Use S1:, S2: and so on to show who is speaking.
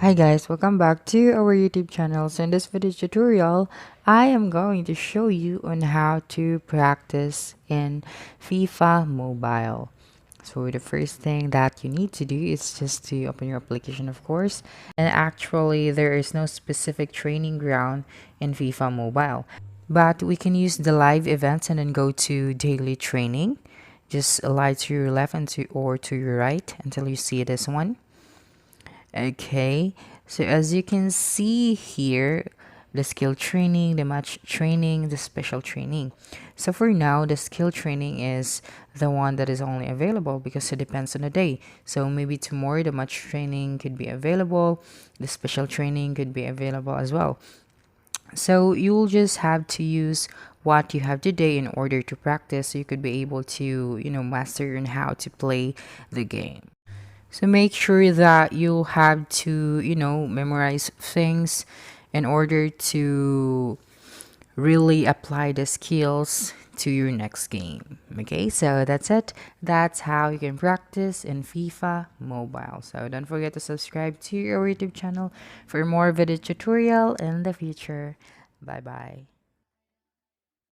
S1: Hi guys, welcome back to our YouTube channel. So in this video tutorial, I am going to show you on how to practice in FIFA Mobile. So the first thing that you need to do is just to open your application, of course. And actually, there is no specific training ground in FIFA Mobile, but we can use the live events and then go to daily training. Just slide to your left and to your right until you see this one. Okay, so as you can see here, the skill training, the match training, the special training. So for now, the skill training is the one that is only available because it depends on the day. So maybe tomorrow the match training could be available, the special training could be available as well. So you'll just have to use what you have today in order to practice so you could be able to, master on how to play the game. So make sure that you have to, memorize things in order to really apply the skills to your next game. Okay, so that's it. That's how you can practice in FIFA Mobile. So don't forget to subscribe to our YouTube channel for more video tutorial in the future. Bye bye.